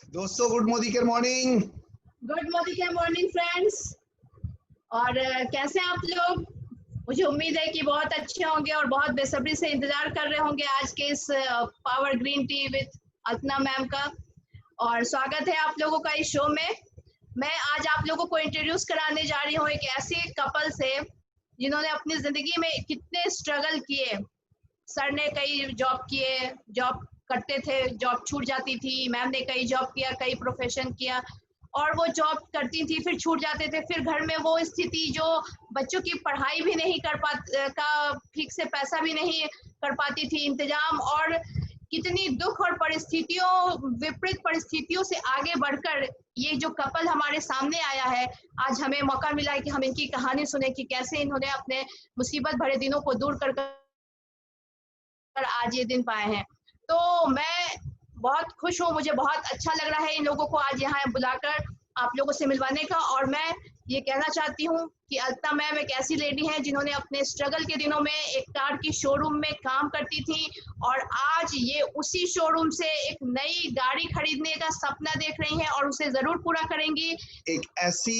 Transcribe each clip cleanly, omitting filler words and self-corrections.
दोस्तों गुड मोदी के morning. Good Modi के मॉर्निंग फ्रेंड्स। और कैसे हैं आप लोग? मुझे उम्मीद है कि बहुत अच्छे होंगे और बहुत बेसब्री से इंतजार कर रहे होंगे आज के इस power green tea with Alpana ma'am का। और स्वागत है आप लोगों का इस शो में। मैं आज आप लोगों को इंट्रोड्यूस कराने जा रही हूँ एक ऐसे कपल से जिन्होंने अपनी जिंदगी में कितने स्ट्रगल किए। सर ने कई जॉब किए, जॉब करते थे, जॉब छूट जाती थी। मैम ने कई जॉब किया, कई प्रोफेशन किया और वो जॉब करती थी, फिर छूट जाते थे। फिर घर में वो स्थिति जो बच्चों की पढ़ाई भी नहीं कर का ठीक से पैसा भी नहीं कर पाती थी इंतजाम, और कितनी दुख और परिस्थितियों, विपरीत परिस्थितियों से आगे बढ़कर ये जो कपल हमारे सामने आया है, आज हमें मौका मिला है कि हम इनकी कहानी सुने कि कैसे इन्होंने अपने मुसीबत भरे दिनों को दूर कर आज ये दिन पाए हैं। तो मैं बहुत खुश हूँ, मुझे बहुत अच्छा लग रहा है इन लोगों को आज यहाँ बुलाकर आप लोगों से मिलवाने का। और मैं ये कहना चाहती हूँ कि अल्पना मैम एक ऐसी लेडी हैं जिन्होंने अपने स्ट्रगल के दिनों में एक कार की शोरूम में काम करती थी और आज ये उसी शोरूम से एक नई गाड़ी खरीदने का सपना देख रही हैं और उसे जरूर पूरा करेंगी। एक ऐसी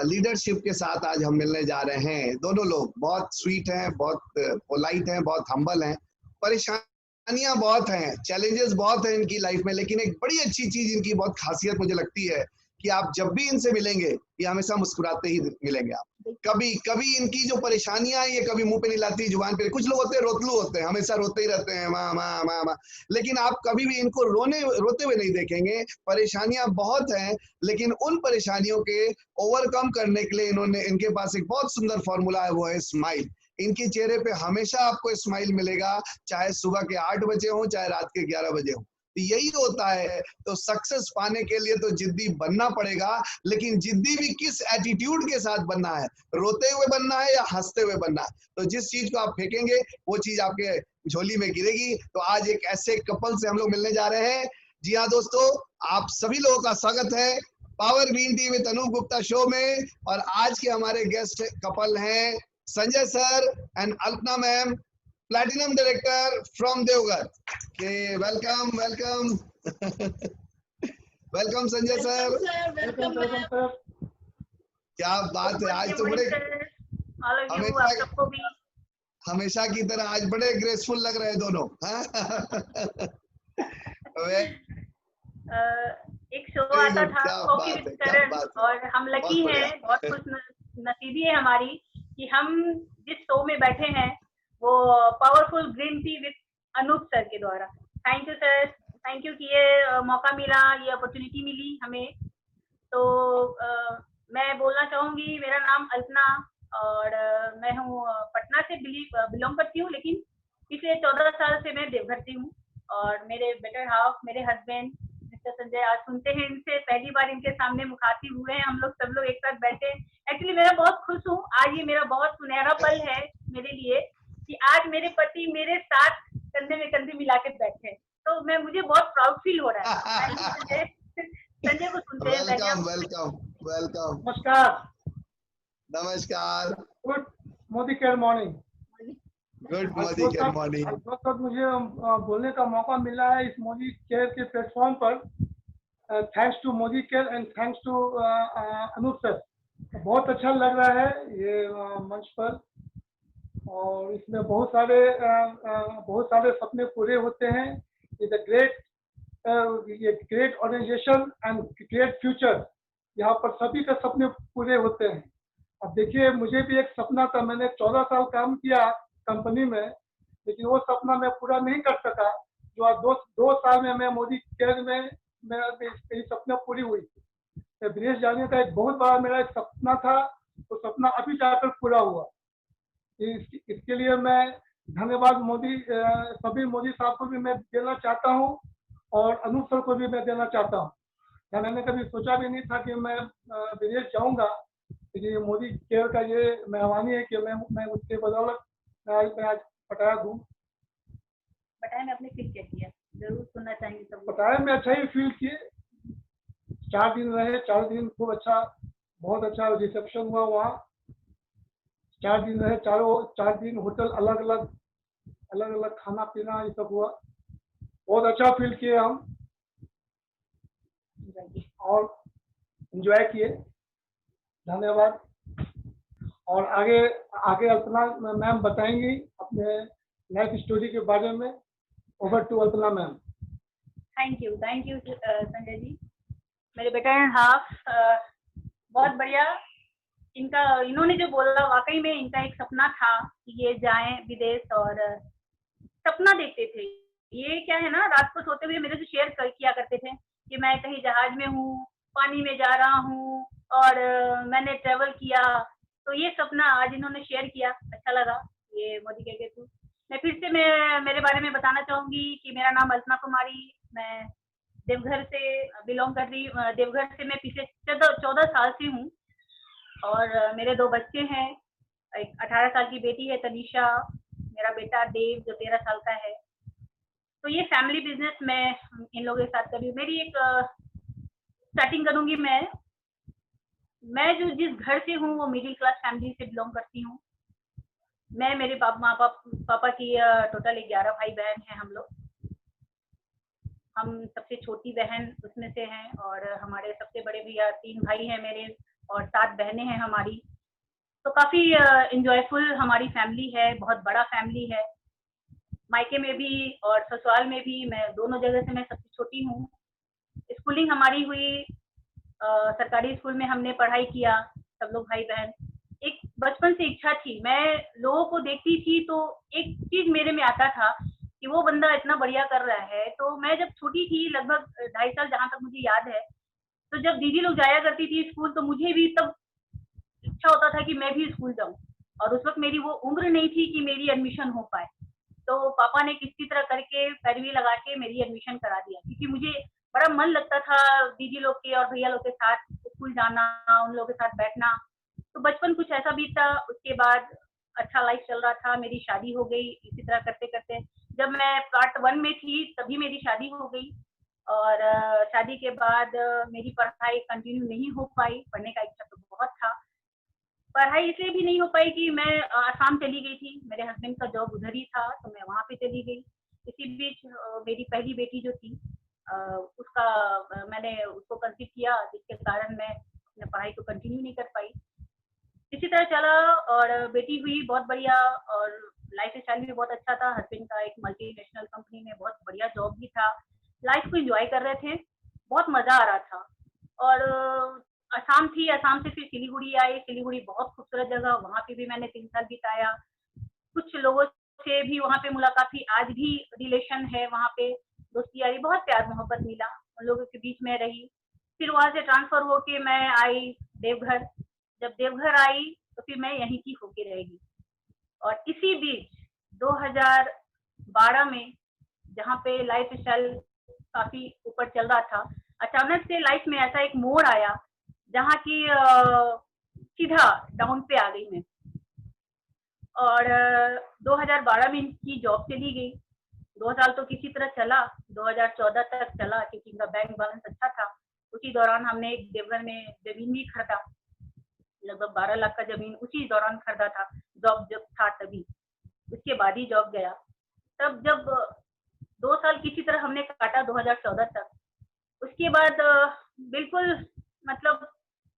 लीडरशिप के साथ आज हम मिलने जा रहे हैं। दोनों लोग बहुत स्वीट हैं, बहुत पोलाइट हैं, बहुत हम्बल हैं। परेशानियां बहुत हैं, चैलेंजेस बहुत हैं इनकी लाइफ में, लेकिन एक बड़ी अच्छी चीज इनकी बहुत खासियत मुझे लगती है कि आप जब भी इनसे मिलेंगे ये हमेशा मुस्कुराते ही मिलेंगे आप। कभी कभी इनकी जो परेशानियां हैं ये कभी मुंह पे नहीं लाती, जुबान पे। कुछ लोग होते हैं रोतलू होते हैं, हमेशा रोते ही रहते हैं, माँ माँ माँ माँ, लेकिन आप कभी भी इनको रोते हुए नहीं देखेंगे। परेशानियां बहुत हैं, लेकिन उन परेशानियों के ओवरकम करने के लिए इनके पास एक बहुत सुंदर फॉर्मूला है, वो है स्माइल। इनके चेहरे पे हमेशा आपको स्माइल मिलेगा, चाहे सुबह के 8 बजे हो, चाहे रात के 11 बजे हो। तो यही होता है। तो सक्सेस पाने के लिए तो जिद्दी बनना पड़ेगा, लेकिन जिद्दी भी किस एटीट्यूड के साथ बनना है, रोते हुए बनना है या हंसते हुए बनना है। तो जिस चीज को आप फेंकेंगे वो चीज आपके झोली में गिरेगी। तो आज एक ऐसे कपल से हम लोग मिलने जा रहे हैं। जी हाँ दोस्तों, आप सभी लोगों का स्वागत है power green tea with Anoop Gupta show में। और आज के हमारे गेस्ट कपल हैं Sanjay sir and Alpana ma'am, platinum director from Deoghar. Welcome welcome welcome Sanjay sir. Welcome sir. क्या बात है, आज तो बड़े हमेशा की तरह आज बड़े ग्रेसफुल लग रहे हैं दोनों। एक शो आता था कॉफी विद करण और हम लकी हैं, बहुत खुश नसीबी है हमारी कि हम जिस शो में बैठे हैं वो powerful green tea with Anoop sir के द्वारा। Thank you sir, thank you कि ये मौका मिला, ये अपॉर्चुनिटी मिली हमें। तो मैं बोलना चाहूँगी, मेरा नाम अल्पना और मैं हूँ पटना से बिलोंग करती हूँ, लेकिन पिछले 14 साल से मैं देवघर से हूँ। और मेरे बेटर हाफ, मेरे हस्बैंड मिस्टर संजय, आज सुनते हैं इनसे, पहली बार इनके सामने मुखातिब हुए हैं हम लोग, सब लोग एक साथ बैठे। एक्चुअली मैं बहुत खुश हूँ, आज ये मेरा बहुत सुनहरा पल है मेरे लिए कि आज मेरे पति मेरे साथ कंधे में कंधे मिला के बैठे। तो मुझे बहुत प्राउड फील हो रहा है। संजय को सुनते हैं। Welcome welcome welcome. नमस्कार नमस्कार। Good Modicare morning. Good Modicare morning. बहुत मुझे बोलने का मौका मिला है इस मोदी केयर के प्लेटफॉर्म पर। Thanks to Modicare and thanks to Anoop sir. बहुत अच्छा लग रहा है ये मंच पर, और इसमें बहुत सारे सपने पूरे होते हैं। ये great organisation and great future, यहाँ पर सभी के सपने पूरे होते हैं। अब देखिए, मुझे भी एक सपना था, मैंने 14 साल काम किया कंपनी में, लेकिन वो सपना मैं पूरा नहीं कर सका। जो आज दो साल में मैं मोदी केयर में मेरी सपना पूरी हुई थी। विदेश जाने का एक बहुत बड़ा मेरा एक सपना था, तो सपना अभी जाकर पूरा हुआ। इसके लिए मैं धन्यवाद सभी मोदी साहब को भी मैं देना चाहता हूँ और अनूप सर को भी मैं देना चाहता हूँ। मैंने कभी सोचा भी नहीं था कि मैं विदेश जाऊंगा, लेकिन ये मोदी केयर का ये मेहरबानी है कि मैं उसके बदौलत मैं आज पटाया घूम। पटाया में आपने फील क्या किया, जरूर सुनना चाहेंगे सब। पटाया में अच्छा ही फील किए। 4 दिन रहे, 4 दिन खूब अच्छा, बहुत अच्छा रिसेप्शन हुआ वहाँ। 4 दिन रहे, 4 दिन होटल अलग अलग खाना पीना ये सब हुआ। बहुत अच्छा फील किए हम। और एंजॉय किए। धन्यवाद। और आगे आगे अल्पना मैम बताएंगी अपने लाइफ स्टोरी के बारे में। Over to Alpana ma'am. Thank you Sanjay ji. मेरे बेटा एंड हाफ बहुत बढ़िया। इन्होंने जो बोला वाकई में इनका एक सपना था कि ये जाएं विदेश, और सपना देखते थे। ये क्या है ना, रात को सोते हुए मेरे से शेयर किया करते थे कि मैं कहीं जहाज में हूँ, पानी में जा रहा हूँ, और मैंने ट्रेवल किया। तो ये सपना आज इन्होंने शेयर किया, अच्छा लगा ये मोदी के थ्रू। मैं फिर से मेरे बारे में बताना चाहूंगी कि मेरा नाम अल्पना कुमारी, मैं देवघर से बिलोंग कर रही हूँ। देवघर से मैं पिछले 14 साल से हूँ, और मेरे 2 बच्चे हैं। एक 18 साल की बेटी है तनीषा, मेरा बेटा देव जो 13 साल का है। तो ये फैमिली बिजनेस मैं इन लोगों के साथ करी। मेरी एक स्टार्टिंग करूंगी। मैं जो जिस घर से हूँ वो मिडिल क्लास फैमिली से बिलोंग करती हूँ। मैं मेरे पापा की टोटल 11 भाई बहन हैं हम लोग। हम सबसे छोटी बहन उसमें से हैं, और हमारे सबसे बड़े भैया 3 भाई हैं मेरे, और 7 बहनें हैं हमारी। तो काफी इंजॉयफुल हमारी फैमिली है, बहुत बड़ा फैमिली है। मायके में भी और ससुराल में भी, मैं दोनों जगह से मैं सबसे छोटी हूँ। स्कूलिंग हमारी हुई सरकारी स्कूल में, हमने पढ़ाई किया सब लोग भाई बहन। एक बचपन से इच्छा थी, मैं लोगों को देखती थी तो एक चीज मेरे में आता था कि वो बंदा इतना बढ़िया कर रहा है। तो मैं जब छोटी थी, लगभग 2.5 साल जहां तक मुझे याद है, तो जब दीदी लोग जाया करती थी स्कूल, तो मुझे भी तब इच्छा होता था कि मैं भी स्कूल जाऊं। और उस वक्त मेरी वो उम्र नहीं थी कि मेरी एडमिशन हो पाए। तो पापा ने किसी तरह करके पैरवी लगा के मेरी एडमिशन करा दिया, क्योंकि मुझे बड़ा मन लगता था दीदी लोग के और भैया लोग के साथ स्कूल जाना, उन लोगों के साथ बैठना। तो बचपन कुछ ऐसा बीता। उसके बाद अच्छा लाइफ चल रहा था, मेरी शादी हो गई। इसी तरह करते करते जब मैं पार्ट 1 में थी तभी मेरी शादी हो गई, और शादी के बाद मेरी पढ़ाई कंटिन्यू नहीं हो पाई। पढ़ने का इच्छा तो बहुत था, पढ़ाई इसलिए भी नहीं हो पाई कि मैं आसाम चली गई थी। मेरे हस्बैंड का जॉब उधर ही था, तो मैं वहां पे चली गई। इसी बीच मेरी पहली बेटी जो थी मैंने उसको कंसीव किया, जिसके कारण मैं अपने पढ़ाई को कंटिन्यू नहीं कर पाई। इसी तरह चला, और बेटी हुई बहुत बढ़िया, और लाइफ स्टाइल भी बहुत अच्छा था। हस्बैंड का एक मल्टीनेशनल कंपनी में बहुत बढ़िया जॉब भी था। लाइफ को एंजॉय कर रहे थे, बहुत मजा आ रहा था। और असम थी, असम से फिर सिलीगुड़ी आई। सिलीगुड़ी बहुत खूबसूरत जगह, वहां पे भी मैंने 3 साल बिताया। कुछ लोगों से भी वहां पे मुलाकात थी, आज भी रिलेशन है वहां पे, दोस्ती यारी, बहुत प्यार मोहब्बत मिला, उन लोगों के बीच में रही। फिर वहां से ट्रांसफर होके मैं आई देवघर। जब देवघर आई तो फिर मैं यहीं की होके रहेगी। और इसी बीच 2012 में, जहाँ पे लाइफ स्टाइल काफी ऊपर चल रहा था, अचानक से लाइफ में ऐसा एक मोड़ आया जहाँ की सीधा डाउन पे आ गई मैं। और 2012 में इनकी जॉब चली गई। 2 साल तो किसी तरह चला, 2014 तक चला, क्योंकि इनका बैंक बैलेंस अच्छा था। उसी दौरान हमने एक देवघर में जमीन भी खरीदा, लगभग 12 लाख का जमीन उसी दौरान खरीदा था, जॉब जब था तभी। उसके बाद ही जॉब गया। तब जब 2 साल किसी तरह हमने काटा 2014 तक, उसके बाद बिल्कुल मतलब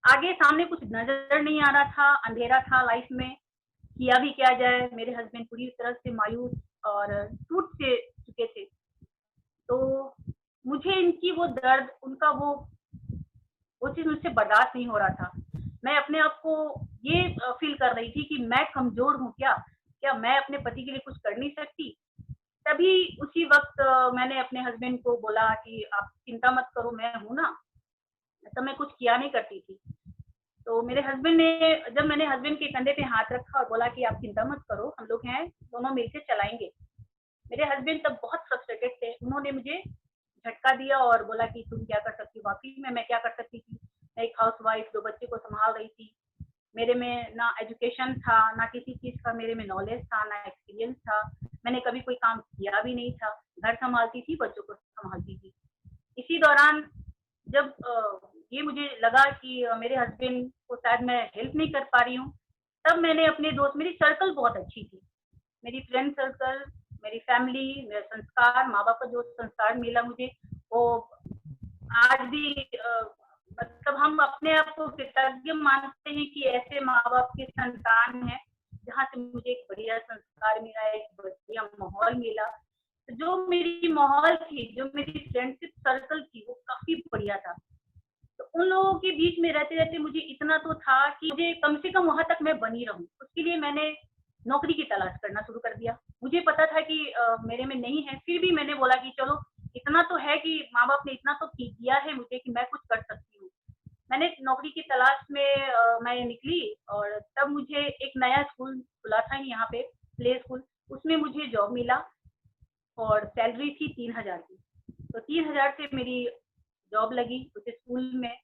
आगे सामने कुछ नजर नहीं आ रहा था, अंधेरा था लाइफ में, किया भी क्या जाए। मेरे हस्बैंड पूरी तरह से मायूस और टूट से चुके थे। तो मुझे इनकी वो दर्द, उनका वो चीज मुझसे बर्दाश्त नहीं हो रहा था। मैं अपने आप को ये फील कर रही थी कि मैं कमजोर हूँ क्या मैं अपने पति के लिए कुछ कर नहीं सकती। तभी उसी वक्त मैंने अपने हस्बैंड को बोला कि आप चिंता मत करो, मैं हूं ना। तो मैं कुछ किया नहीं करती थी। तो मेरे हस्बैंड ने, जब मैंने हस्बैंड के कंधे पे हाथ रखा और बोला कि आप चिंता मत करो, हम लोग हैं, दोनों मिलकर चलाएंगे। मेरे हस्बैंड तब बहुत फ्रस्ट्रेटेड थे। उन्होंने मुझे झटका दिया और बोला कि तुम क्या कर सकती हो। वाकई में मैं क्या कर सकती थी। मैं एक हाउस वाइफ 2 बच्चे को संभाल रही थी। मेरे में ना एजुकेशन था, ना किसी चीज का मेरे में नॉलेज था, ना एक्सपीरियंस था। मैंने कभी कोई काम किया भी नहीं था। घर संभालती थी, बच्चों को संभालती थी। इसी दौरान जब ये मुझे लगा कि मेरे हस्बैंड को शायद मैं हेल्प नहीं कर पा रही हूँ, तब मैंने अपने दोस्त, मेरी सर्कल बहुत अच्छी थी, मेरी फ्रेंड सर्कल, मेरी फैमिली, मेरा संस्कार, माँ बाप का जो संस्कार मिला मुझे, वो आज भी मतलब हम अपने आप को कृतज्ञ मानते हैं कि ऐसे माँ बाप के संतान हैं, जहाँ से मुझे एक बढ़िया संस्कार मिला, एक बढ़िया माहौल मिला। तो जो मेरी माहौल थी, जो मेरी फ्रेंडशिप सर्कल थी, वो काफी बढ़िया था। तो उन लोगों के बीच में रहते रहते मुझे इतना तो था कि मुझे कम से कम वहां तक मैं बनी रहूं। उसके लिए मैंने नौकरी की तलाश करना शुरू कर दिया। मुझे पता था कि मेरे में नहीं है, फिर भी मैंने बोला कि चलो इतना तो है कि माँ बाप ने इतना तो दिया है मुझे कि मैं कुछ कर सकती हूँ। मैंने नौकरी की तलाश में मैं निकली और तब मुझे एक नया स्कूल खुला था यहाँ पे, प्ले स्कूल, उसमें मुझे जॉब मिला और सैलरी थी 3,000 की। तो 3,000 से मेरी जॉब लगी उस स्कूल में।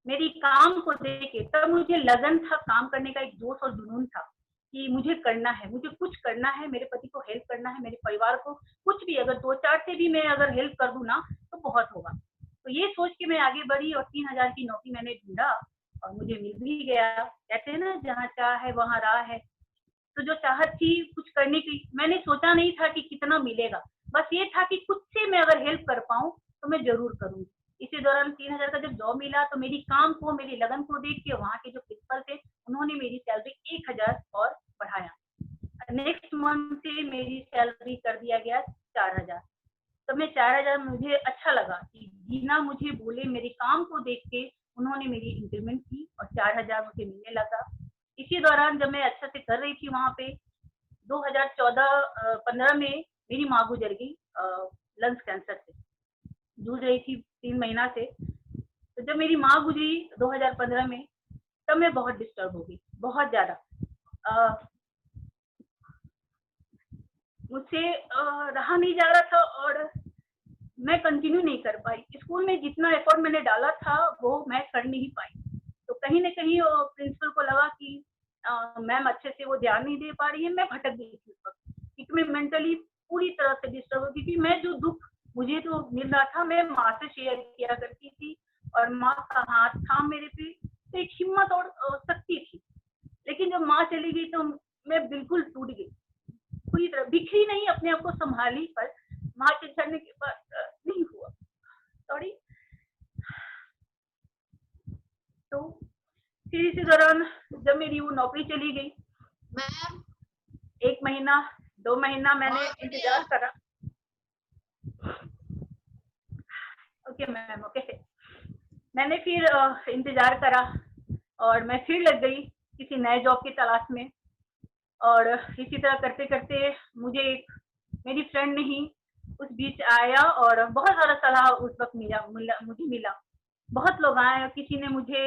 मेरी काम को देख के तब मुझे लगन था, काम करने का एक जोश और जुनून था कि मुझे करना है, मुझे कुछ करना है, मेरे पति को हेल्प करना है, मेरे परिवार को कुछ भी, अगर 2-4 से भी मैं अगर हेल्प कर दूं ना तो बहुत होगा। तो ये सोच के मैं आगे बढ़ी और 3,000 की नौकरी मैंने ढूंढा और मुझे मिल भी गया। कहते हैं ना, जहाँ चाह है वहाँ राह है। तो जो चाहत थी कुछ करने की, मैंने सोचा नहीं था कि कितना मिलेगा, बस ये था कि कुछ से मैं अगर हेल्प कर पाऊं तो मैं जरूर करूंगी। इसी दौरान 3,000 का जब जॉब मिला तो मेरी काम को, मेरी लगन को देख के वहाँ के जो प्रिंसिपल थे उन्होंने मेरी सैलरी 1,000 और बढ़ाया। नेक्स्ट मंथ से मेरी सैलरी कर दिया गया 4,000। तो मैं 4,000 मुझे अच्छा लगा कि बिना मुझे बोले मेरे काम को देख के उन्होंने मेरी इंक्रीमेंट की और 4,000 मुझे मिलने लगा। इसी दौरान जब मैं अच्छे से कर रही थी वहाँ पे, 2014-15 में मेरी माँ गुजर गई लंग्स कैंसर से, जूझ रही थी 3 महीना से। तो जब मेरी माँ गुजरी 2015 में, तब मैं बहुत डिस्टर्ब हो गई, बहुत ज्यादा। मुझसे रहा नहीं जा रहा था और मैं कंटिन्यू नहीं कर पाई। स्कूल में जितना एफर्ट मैंने डाला था वो मैं कर नहीं पाई। तो कहीं ना कहीं प्रिंसिपल को लगा कि मैम अच्छे से वो ध्यान नहीं दे पा रही है। मैं भटक गई थी उस वक्त, क्योंकि मैं मेंटली पूरी तरह से डिस्टर्ब हो गई थी। मैं जो दुख मुझे तो मिल रहा था, मैं माँ से शेयर किया करती थी और माँ का हाथ था मेरे पे, तो एक हिम्मत और शक्ति थी। लेकिन जब माँ चली गई तो मैं बिल्कुल टूट गई, पूरी तरह बिखरी नहीं, अपने आप को संभाली, पर माँ के जाने के बाद नहीं हुआ। सॉरी। तो फिर इसी दौरान जब मेरी वो नौकरी चली गई, मैम 1 महीना 2 महीना मैंने इंतजार करा। Okay ma'am, okay. मैंने फिर इंतजार करा और मैं फिर लग गई किसी नए जॉब की तलाश में। और इसी तरह करते करते मुझे एक मेरी फ्रेंड ने ही उस बीच आया और बहुत सारा सलाह उस वक्त मुझे मिला। बहुत लोग आए, किसी ने मुझे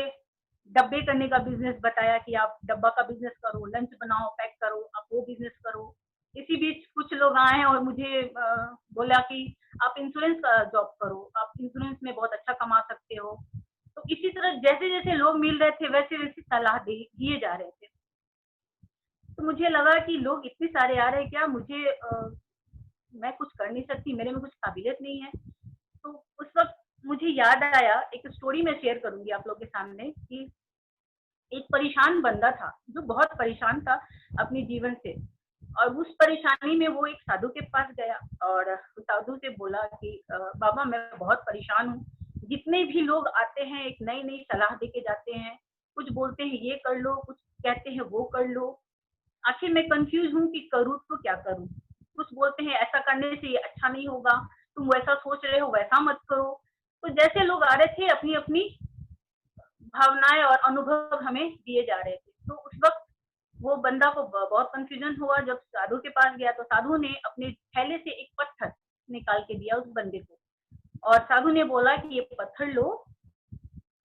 डब्बे करने का बिजनेस बताया कि आप डब्बा का बिजनेस करो, लंच बनाओ, पैक करो, आप वो बिजनेस करो। इसी बीच कुछ लोग आए और मुझे बोला कि आप इंश्योरेंस का जॉब करो, आप इंश्योरेंस में बहुत अच्छा कमा सकते हो। तो इसी तरह जैसे जैसे लोग मिल रहे थे वैसे वैसे सलाह दिए जा रहे थे। तो मुझे लगा कि लोग इतने सारे आ रहे हैं, क्या मुझे मैं कुछ कर नहीं सकती, मेरे में कुछ काबिलियत नहीं है। तो उस वक्त मुझे याद आया, एक स्टोरी मैं शेयर करूंगी आप लोगों के सामने, कि एक परेशान बंदा था जो बहुत परेशान था अपने जीवन से। और उस परेशानी में वो एक साधु के पास गया और उस साधु से बोला कि बाबा मैं बहुत परेशान हूँ, जितने भी लोग आते हैं एक नई नई सलाह दे के जाते हैं, कुछ बोलते हैं ये कर लो, कुछ कहते हैं वो कर लो, आखिर मैं कंफ्यूज हूँ कि करूँ तो क्या करूँ। कुछ बोलते हैं ऐसा करने से ये अच्छा नहीं होगा, तुम वैसा सोच रहे हो वैसा मत करो। तो जैसे लोग आ रहे थे अपनी अपनी भावनाएं और अनुभव हमें दिए जा रहे थे। तो उस वक्त वो बंदा को बहुत कंफ्यूजन हुआ। जब साधु के पास गया तो साधु ने अपने थैले से एक पत्थर निकाल के दिया उस बंदे को और साधु ने बोला कि ये पत्थर लो,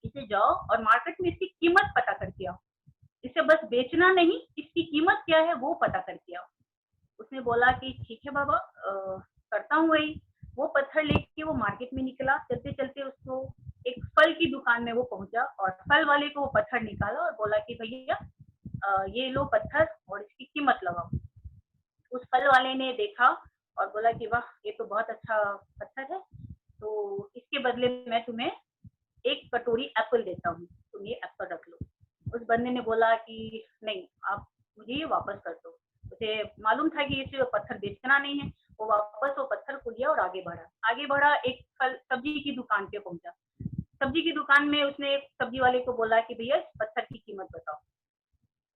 इसे जाओ और मार्केट में इसकी कीमत पता करके आओ। इसे बस बेचना नहीं, इसकी कीमत क्या है वो पता करके आओ। उसने बोला कि ठीक है बाबा, करता हूँ वही। वो पत्थर लेके वो मार्केट में निकला। चलते चलते उसको एक फल की दुकान में वो पहुंचा और फल वाले को वो पत्थर निकाला और बोला कि भैया ये लो पत्थर और इसकी कीमत लगाओ। उस फल वाले ने देखा और बोला कि वाह ये तो बहुत अच्छा पत्थर है, तो इसके बदले मैं तुम्हें 1 कटोरी एप्पल देता हूँ, तुम ये एप्पल रख लो। उस बंदे ने बोला कि नहीं, आप मुझे ये वापस कर दो। उसे मालूम था कि इसे पत्थर बेचना नहीं है। वो वापस वो पत्थर को लिया और आगे बढ़ा। एक फल सब्जी की दुकान पे पहुंचा। सब्जी की दुकान में उसने सब्जी वाले को बोला कि भैया इस पत्थर की कीमत बताओ,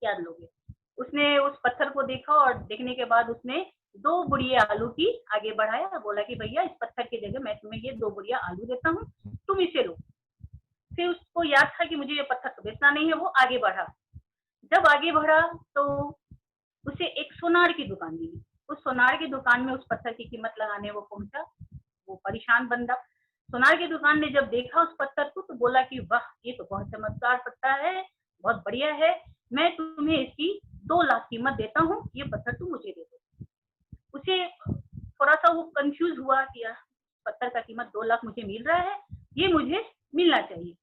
क्या लोगे। उसने उस पत्थर को देखा और देखने के बाद उसने 2 बुढ़िया आलू की आगे बढ़ाया, बोला कि भैया इस पत्थर की जगह मैं तुम्हें ये 2 बुढ़िया आलू देता हूँ, तुम इसे लो। फिर उसको याद था कि मुझे ये पत्थर तो बेचना नहीं है, वो आगे बढ़ा। जब आगे बढ़ा तो उसे एक सोनार की दुकान मिली। उस सोनार की दुकान में उस पत्थर की कीमत लगाने वो पहुंचा। वो परेशान बंदा सोनार की दुकान ने जब देखा उस पत्थर को तो बोला कि वाह, ये तो बहुत चमत्कार पत्थर है, बहुत बढ़िया है, मैं तुम्हें इसकी 2 लाख कीमत देता हूँ, ये पत्थर तुम मुझे दे दो। उसे थोड़ा सा वो कंफ्यूज हुआ कि यार पत्थर का कीमत 2 लाख मुझे मिल रहा है, ये मुझे मिलना चाहिए।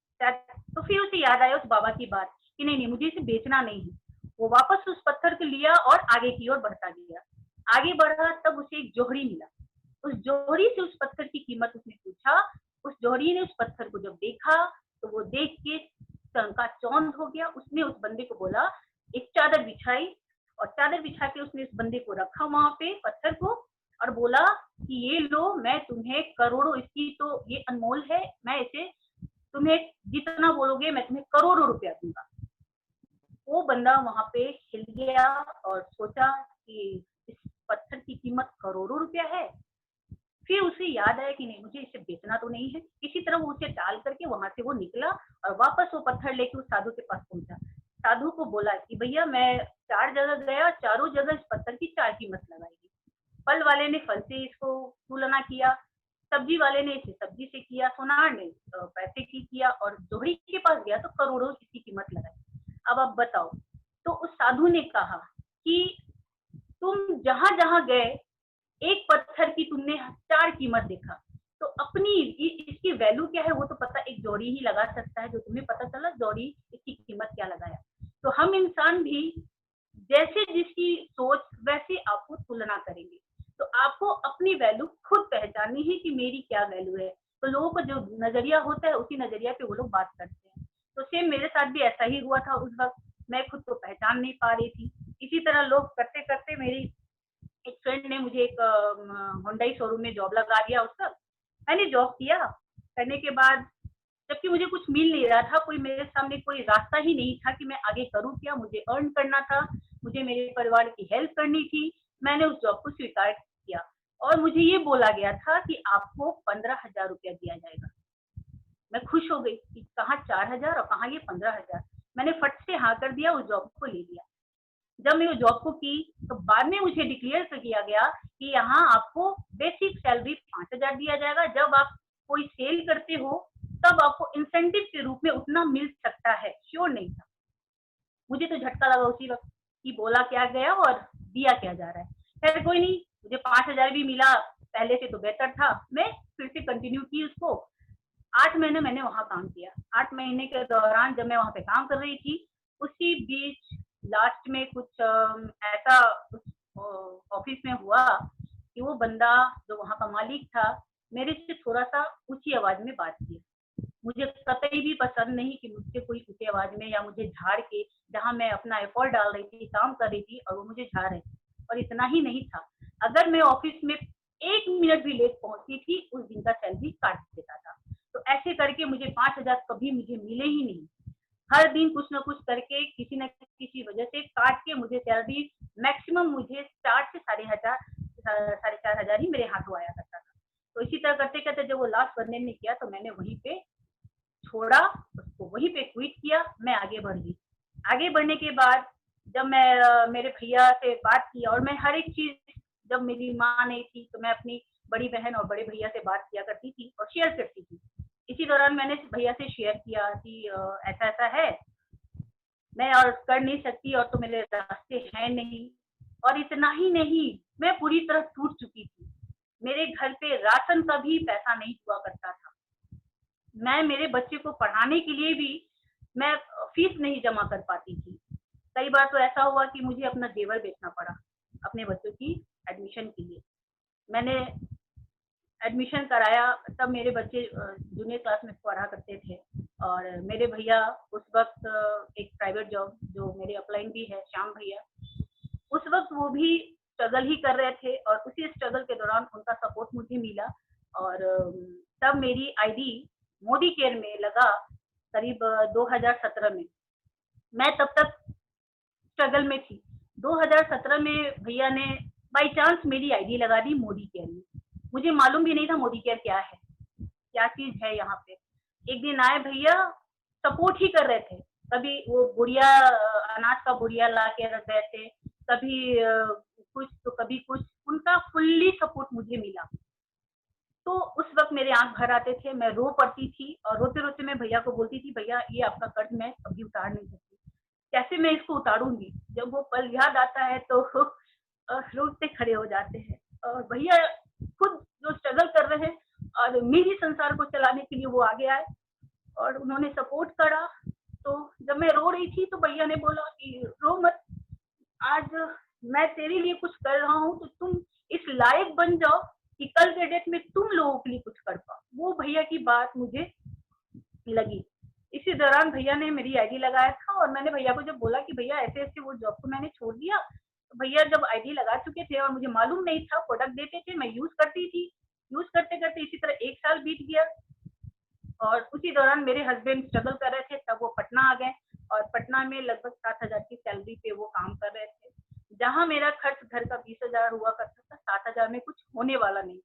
तो फिर उसे याद आया उस बाबा की बात कि नहीं नहीं, मुझे इसे बेचना नहीं है। वो वापस उस पत्थर को लिया और आगे की ओर बढ़ता गया। आगे बढ़ा तब उसे एक जोहरी मिला। उस जोहरी से उस पत्थर की कीमत उसने पूछा। उस जोहरी ने उस पत्थर को जब देखा तो वो देख के चौंका चौंध हो गया। उसने उस बंदे को बोला, एक चादर बिछाई और चादर बिछा के उसने उस बंदे को रखा वहां पे पत्थर को और बोला कि ये लो, मैं तुम्हें करोड़ों, इसकी तो ये अनमोल है, मैं इसे तुम्हें जितना बोलोगे मैं तुम्हें करोड़ों रुपया दूंगा। वो बंदा वहां पे हिल गया और सोचा कि इस पत्थर की कीमत करोड़ों रुपया है। फिर उसे याद आया कि नहीं, मुझे इसे बेचना तो नहीं है। इसी तरह वो उसे टाल करके वहां से वो निकला और वापस वो पत्थर लेके उस साधु के पास पहुंचा। साधु को बोला कि भैया मैं 4 जगह गया, चारों जगह इस पत्थर की 4 कीमत लगाई। फल वाले ने फल से इसको तुलना किया, सब्जी वाले ने इसे सब्जी से किया, सोनार ने पैसे की किया और जोहरी के पास गया तो करोड़ों इसकी कीमत लगाई। अब आप बताओ। तो उस साधु ने कहा कि तुम जहां जहां गए एक पत्थर की तुमने 4 कीमत देखा, तो अपनी इसकी वैल्यू क्या है वो तो पता एक जोड़ी ही लगा सकता है। जो तुम्हें पता चला जोड़ी इसकी कीमत क्या लगाया। तो हम इंसान भी जैसे जिसकी सोच वैसे आपको तुलना करेंगे। तो आपको अपनी वैल्यू खुद पहचाननी है कि मेरी क्या वैल्यू है। तो लोगों का जो नजरिया होता है उसी नजरिया पे वो लोग बात करते हैं। तो सेम मेरे साथ भी ऐसा ही हुआ था। उस वक्त मैं खुद को पहचान नहीं पा रही थी। इसी तरह लोग करते करते मेरी एक फ्रेंड ने मुझे एक होंडाई शोरूम में जॉब लगा दिया। उसका मैंने जॉब किया। करने के बाद जबकि मुझे कुछ मिल नहीं रहा था, कोई मेरे सामने कोई रास्ता ही नहीं था कि मैं आगे करूँ क्या। मुझे अर्न करना था, मुझे मेरे परिवार की हेल्प करनी थी। मैंने उस जॉब को स्वीकार किया और मुझे ये बोला गया था कि आपको 15,000 रुपया दिया जाएगा। मैं खुश हो गई कि कहाँ 4,000 और कहाँ ये 15,000। मैंने फट से हाँ कर दिया, उस जॉब को ले लिया। जब मैं वो जॉब को की तो बाद में मुझे डिक्लेयर किया गया कि यहाँ आपको बेसिक सैलरी 5,000 दिया जाएगा। जब आप कोई सेल करते हो तब आपको इंसेंटिव के रूप में उतना मिल सकता है। श्योर नहीं था। मुझे तो झटका लगा उसी वक्त कि बोला क्या गया और दिया क्या जा रहा है। खैर कोई नहीं, मुझे 5,000 भी मिला, पहले से तो बेहतर था। मैं फिर से कंटिन्यू की उसको। 8 महीने मैंने वहां काम किया। 8 महीने के दौरान जब मैं वहां पे काम कर रही थी, उसी बीच लास्ट में कुछ ऐसा ऑफिस में हुआ कि वो बंदा जो वहां का मालिक था मेरे से थोड़ा सा ऊंची आवाज में बात की। मुझे कतई भी पसंद नहीं कि मुझसे कोई ऊंची आवाज में या मुझे झाड़ के, जहां मैं अपना एफर्ट डाल रही थी, काम कर रही थी, और वो मुझे झाड़ रहे थे। और इतना ही नहीं था, अगर मैं ऑफिस में 1 मिनट भी लेट पहुंची थी उस दिन का सैलरी काट देता था। तो ऐसे करके मुझे 5,000 कभी मुझे मिले ही नहीं। हर दिन कुछ ना कुछ करके किसी न किसी वजह से काट के मुझे सैलरी मैक्सिमम मुझे 4 से 4,500 ही मेरे हाथों आया करता था। तो इसी तरह करते करते जब वो लास्ट बंदे ने किया तो मैंने वहीं पे छोड़ा उसको, वहीं पे क्विट किया। मैं आगे बढ़ गई। आगे बढ़ने के बाद जब मैं मेरे भैया से बात की, और मैं हर एक चीज, जब मेरी माँ नहीं थी तो मैं अपनी बड़ी बहन और बड़े भैया से बात किया करती थी और शेयर करती थी। इसी दौरान मैंने भैया से शेयर किया कि ऐसा ऐसा है, मैं और कर नहीं सकती और तो मेरे रास्ते हैं नहीं। और इतना ही नहीं, मैं पूरी तरह टूट चुकी थी। मेरे घर पे राशन का भी पैसा नहीं हुआ करता था। मैं मेरे बच्चे को पढ़ाने के लिए भी मैं फीस नहीं जमा कर पाती थी। कई बार तो ऐसा हुआ कि मुझे अपना जेवर बेचना पड़ा अपने बच्चों की एडमिशन के लिए। मैंने एडमिशन कराया तब मेरे बच्चे जूनियर क्लास में पढ़ा करते थे, और मेरे भैया उस वक्त एक प्राइवेट जॉब जो मेरे अपलाइन भी है, श्याम भैया, उस वक्त वो भी स्ट्रगल ही कर रहे थे। और उसी स्ट्रगल के दौरान उनका सपोर्ट मुझे मिला और तब मेरी आईडी मोदी केयर में लगा करीब 2017 में। मैं तब तक स्ट्रगल में थी। 2017 में भैया ने बाई चांस मेरी आईडी लगा दी मोदी केयर में। मुझे मालूम भी नहीं था मोदी केयर क्या है, क्या चीज है यहाँ पे। एक दिन आए भैया, सपोर्ट ही कर रहे थे। कभी वो बुढ़िया अनाज का बुढ़िया ला के रख रहे थे, कभी कुछ तो कभी कुछ। उनका फुल्ली सपोर्ट मुझे मिला। तो उस वक्त मेरे आंख भर आते थे, मैं रो पड़ती थी और रोते रोते मैं भैया को बोलती थी, भैया ये आपका कर्ज मैं कभी उतार नहीं सकती, कैसे मैं इसको उतारूंगी। जब वो पल याद आता है तो रोते खड़े हो जाते हैं। और भैया खुद जो स्ट्रगल कर रहे हैं और मेरी संसार को चलाने के लिए वो आगे आए और उन्होंने सपोर्ट करा। तो जब मैं रो रही थी तो भैया ने बोला कि रो मत, आज मैं तेरे लिए कुछ कर रहा हूँ तो तुम इस लायक बन जाओ कि कल के डेट में तुम लोगों के लिए कुछ कर पाओ। वो भैया की बात मुझे लगी। इसी दौरान भैया ने मेरी आईडी लगाया था और मैंने भैया को जब बोला कि भैया ऐसे ऐसे वो जॉब को मैंने छोड़ दिया, तो भैया जब आईडी लगा चुके थे और मुझे मालूम नहीं था, प्रोडक्ट देते थे, मैं यूज करती थी। यूज करते करते इसी तरह 1 साल बीत गया और उसी दौरान मेरे हस्बैंड स्ट्रगल कर रहे थे। तब वो पटना आ गए और पटना में लगभग 7,000 की सैलरी पे वो काम कर रहे थे। जहां मेरा खर्च घर का 20,000 हुआ करता था, 7,000 में कुछ होने वाला नहीं।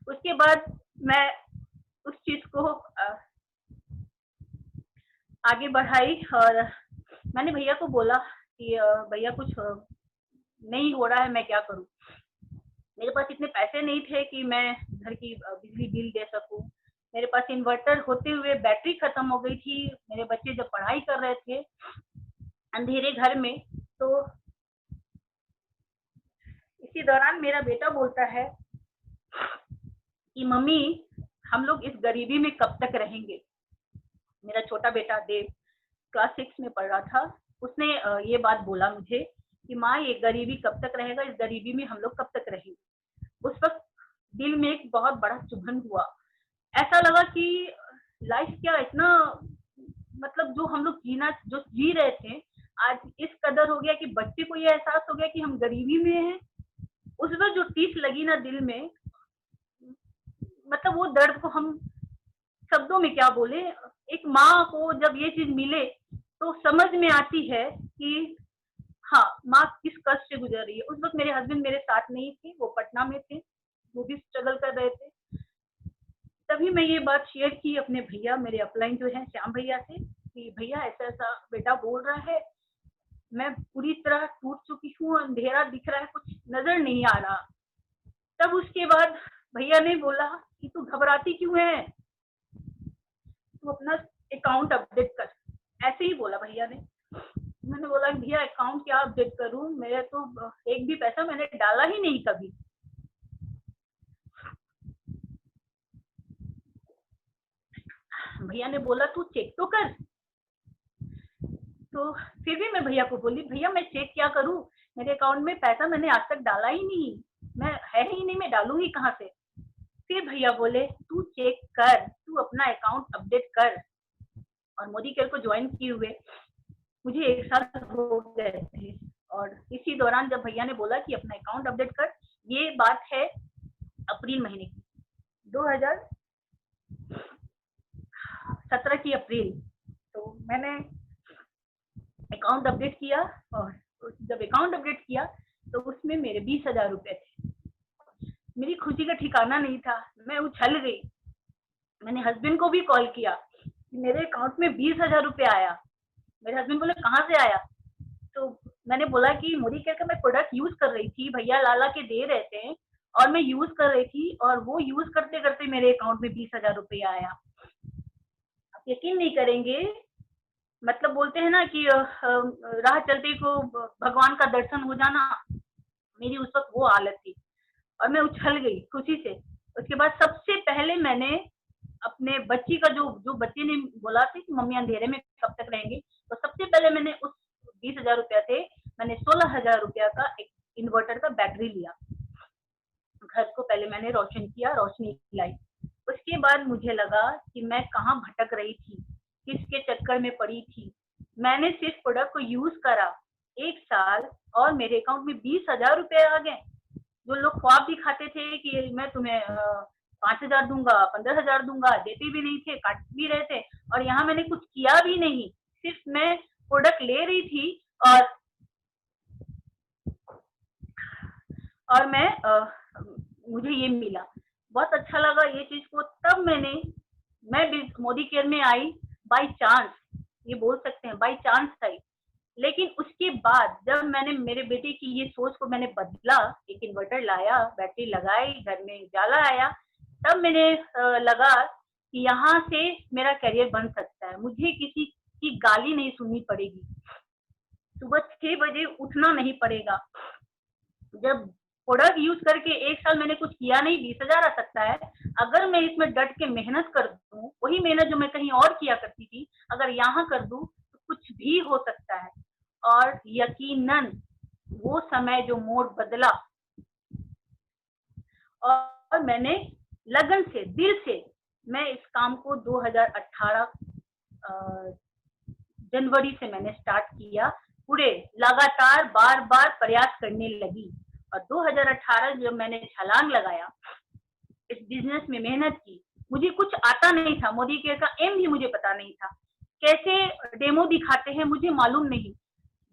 उसके बाद मैं उस चीज को आगे बढ़ाई और मैंने भैया को बोला कि भैया कुछ नहीं हो रहा है, मैं क्या करूं। मेरे पास इतने पैसे नहीं थे कि मैं घर की बिजली बिल दे सकूं। मेरे पास इन्वर्टर होते हुए बैटरी खत्म हो गई थी। मेरे बच्चे जब पढ़ाई कर रहे थे अंधेरे घर में, तो इसी दौरान मेरा बेटा बोलता है कि मम्मी हम लोग इस गरीबी में कब तक रहेंगे। मेरा छोटा बेटा देव क्लास 6 में पढ़ रहा था। उसने ये बात बोला मुझे कि माँ ये गरीबी कब तक रहेगा, इस गरीबी में हम लोग कब तक रहेंगे। उस वक्त दिल में एक बहुत बड़ा चुभन हुआ। ऐसा लगा कि लाइफ क्या इतना, मतलब जो हम लोग जो जी रहे थे, आज इस कदर हो गया कि बच्चे को ये एहसास हो गया कि हम गरीबी में हैं। उस वक्त जो टीस लगी ना दिल में, मतलब वो दर्द को हम शब्दों में क्या बोले। एक माँ को जब ये चीज मिले तो समझ में आती है कि हाँ माँ किस कष्ट से गुजर रही है। उस वक्त मेरे हस्बैंड मेरे साथ नहीं थे, वो पटना में थे, वो भी स्ट्रगल कर रहे थे। तभी मैं ये बात शेयर की अपने भैया, मेरे अपलाइन जो है श्याम भैया से, कि भैया ऐसा ऐसा बेटा बोल रहा है, मैं पूरी तरह टूट चुकी हूँ, अंधेरा दिख रहा है, कुछ नजर नहीं आ रहा। तब उसके बाद भैया ने बोला कि तू घबराती क्यों है, तू अपना अकाउंट अपडेट कर। ऐसे ही बोला भैया ने। मैंने बोला भैया अकाउंट क्या अपडेट करूं, मेरे तो एक भी पैसा मैंने डाला ही नहीं कभी। भैया ने बोला तू चेक तो कर। तो फिर भी मैं भैया को बोली भैया मैं चेक क्या करूं, मेरे अकाउंट में पैसा मैंने आज तक डाला ही नहीं, मैं है ही नहीं, मैं डालूंगी कहाँ से। फिर भैया बोले तू चेक कर, तू अपना अकाउंट अपडेट कर। और मोदी केयर को ज्वाइन किए हुए मुझे 1 साल हो गए थे। और इसी दौरान जब भैया ने बोला कि अपना अकाउंट अपडेट कर, ये बात है अप्रैल महीने की, 2017 की अप्रैल। तो मैंने अकाउंट अपडेट किया और जब अकाउंट अपडेट किया तो उसमें मेरे 20,000 रुपए थे। मेरी खुशी का ठिकाना नहीं था, मैं उछल गई। मैंने हस्बैंड को भी कॉल किया कि मेरे अकाउंट में 20,000 रुपए आया। मेरे हस्बैंड बोले कहाँ से आया। तो मैंने बोला कि मोदी केयर का मैं प्रोडक्ट यूज कर रही थी, भैया लाला के दे रहे थे और मैं यूज कर रही थी, और वो यूज करते करते मेरे अकाउंट में 20,000 रुपये आया। आप यकीन नहीं करेंगे, मतलब बोलते हैं ना कि राह चलते को भगवान का दर्शन हो जाना, मेरी उस वक्त वो हालत थी और मैं उछल गई खुशी से। उसके बाद सबसे पहले मैंने अपने बच्ची का जो बच्चे ने बोला था कि मम्मी अंधेरे में कब तक रहेंगे, तो सबसे पहले मैंने उस 20,000 रुपया थे, मैंने 16,000 रुपया का एक इन्वर्टर का बैटरी लिया। घर को पहले मैंने रोशन किया, रोशनी लाई। उसके बाद मुझे लगा कि मैं कहाँ भटक रही थी, किसके चक्कर में पड़ी थी। मैंने सिर्फ प्रोडक्ट को यूज करा 1 साल और मेरे अकाउंट में 20,000 रुपए आ गए। जो लोग ख्वाब दिखाते थे कि मैं तुम्हें 5,000 दूंगा, 15,000 दूंगा, देते भी नहीं थे, काट भी रहे थे। और यहाँ मैंने कुछ किया भी नहीं, सिर्फ मैं प्रोडक्ट ले रही थी और मैं मुझे ये मिला, बहुत अच्छा लगा ये चीज को। तब मैं मोदी केयर में आई बाय चांस, ये बोल सकते हैं बाय चांस आई। लेकिन उसके बाद जब मैंने मेरे बेटे की ये सोच को मैंने बदला, एक इन्वर्टर लाया, बैटरी लगाई, घर में उजाला आया, तब मैंने लगा कि यहाँ से मेरा करियर बन सकता है, मुझे किसी की गाली नहीं सुननी पड़ेगी, सुबह 6 बजे उठना नहीं पड़ेगा। जब प्रोडक्ट यूज करके 1 साल मैंने कुछ किया नहीं, 20,000 आ सकता है। अगर मैं इसमें डट के मेहनत कर दूं, वही मेहनत जो मैं कहीं और किया करती थी, अगर यहाँ कर दूं तो कुछ भी हो सकता है। और यकीनन वो समय जो मोड़ बदला, और मैंने लगन से, दिल से मैं इस काम को 2018 जनवरी से मैंने स्टार्ट किया, पूरे लगातार बार बार प्रयास करने लगी। और 2018 जब मैंने छलांग लगाया, इस बिजनेस में मेहनत की, मुझे कुछ आता नहीं था, मोदी केयर का एम भी मुझे पता नहीं था, कैसे डेमो दिखाते हैं मुझे मालूम नहीं।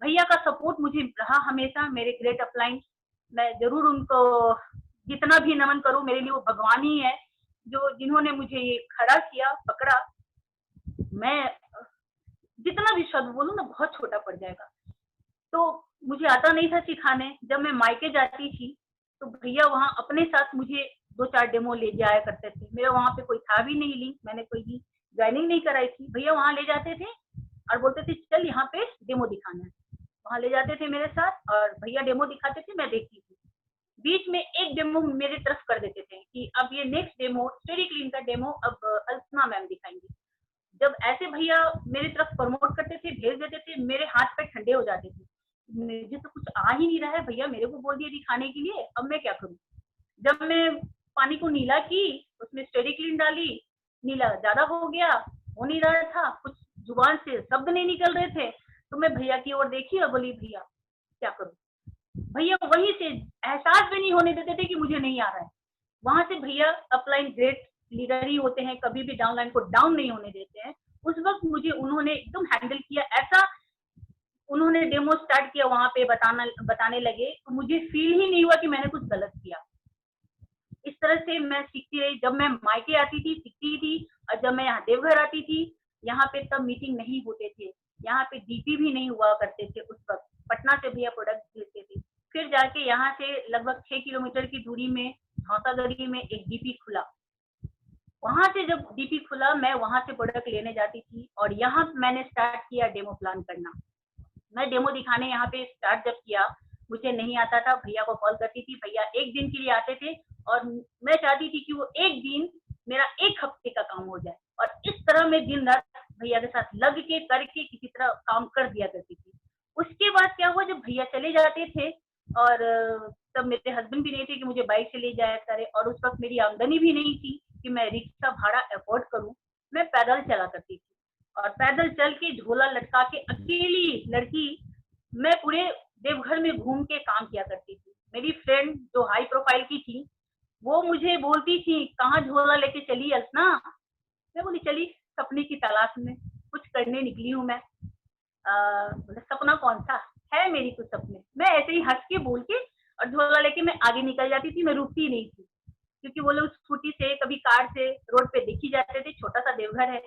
भैया का सपोर्ट मुझे रहा हमेशा, मेरे ग्रेट अपलाइन, मैं जरूर उनको जितना भी नमन करूं, मेरे लिए वो भगवान ही है जो जिन्होंने मुझे ये खड़ा किया, पकड़ा। मैं जितना भी शब्द बोलूं ना बहुत छोटा पड़ जाएगा। तो मुझे आता नहीं था सिखाने। जब मैं मायके जाती थी तो भैया वहाँ अपने साथ मुझे 2-4 डेमो ले जाया करते थे। मेरा वहाँ पे कोई था भी नहीं लिंक, मैंने कोई भी ज्वाइनिंग नहीं कराई थी। भैया वहाँ ले जाते थे और बोलते थे चल यहाँ पे डेमो दिखाना है। वहाँ ले जाते थे मेरे साथ और भैया डेमो दिखाते थे, मैं देखती थी। बीच में एक डेमो मेरी तरफ कर देते थे कि अब ये नेक्स्ट डेमो स्टेडी क्लीन का डेमो अब अल्पना मैम दिखाएंगी। जब ऐसे भैया मेरी तरफ प्रमोट करते थे, भेज देते थे, मेरे हाथ पे ठंडे हो जाते थे। मुझे तो कुछ आ ही नहीं रहा है, भैया मेरे को बोल दिया दिखाने के लिए, अब मैं क्या करूं। जब मैं पानी को नीला की, उसमें स्टेडी क्लीन डाली, नीला ज्यादा हो गया, हो नहीं रहा था, कुछ जुबान से शब्द नहीं निकल रहे थे, तो मैं भैया की ओर देखी और बोली भैया क्या करूं। भैया वहीं से एहसास भी नहीं होने देते थे कि मुझे नहीं आ रहा है। वहां से भैया अपलाइन ग्रेट लीडर ही होते हैं, कभी भी डाउनलाइन को डाउन नहीं होने देते हैं। उस वक्त मुझे उन्होंने एकदम हैंडल किया, ऐसा उन्होंने डेमो स्टार्ट किया, वहां पे बताने लगे, तो मुझे फील ही नहीं हुआ कि मैंने कुछ गलत किया। इस तरह से मैं सीखती रही। जब मैं मायके आती थी सीखती थी, और जब मैं यहाँ देवघर आती थी, यहाँ पे तब मीटिंग नहीं होते थे, यहाँ पे डीपी भी नहीं हुआ करते थे उस वक्त। पटना से भैया प्रोडक्ट लेते थे। फिर जाके यहाँ से लगभग 6 किलोमीटर की दूरी में धौसागढ़ी में एक डीपी खुला। वहां से जब डीपी खुला, मैं वहां से प्रोडक्ट लेने जाती थी और यहाँ मैंने स्टार्ट किया डेमो प्लान करना। मैं डेमो दिखाने यहाँ पे स्टार्ट जब किया, मुझे नहीं आता था, भैया को कॉल करती थी, भैया एक दिन के लिए आते थे और मैं चाहती थी कि वो एक दिन मेरा 1 हफ्ते का काम हो जाए। और इस तरह मैं दिन रात भैया के साथ लग के करके किसी तरह काम कर दिया करती थी। उसके बाद क्या हुआ, जब भैया चले जाते थे और तब मेरे हस्बैंड भी नहीं थे कि मुझे बाइक से ले जाया करे, और उस वक्त मेरी आमदनी भी नहीं थी कि मैं रिक्शा भाड़ा अफोर्ड करूं। मैं पैदल चला करती थी और पैदल चल के झोला लटका के अकेली लड़की मैं पूरे देवघर में घूम के काम किया करती थी। मेरी फ्रेंड जो हाई प्रोफाइल की थी, वो मुझे बोलती थी कहाँ झोला लेके चली अल्पना। मैं बोली चली सपने की तलाश में, कुछ करने निकली हूँ मैं। सपना कौन सा है, मेरी कुछ सपने। मैं ऐसे ही हंस के बोल के और झोला लेके मैं आगे निकल जाती थी। मैं रुकती नहीं थी क्योंकि वो लोग स्कूटी से कभी कार से रोड पे देख ही जाते थे, छोटा सा देवघर है,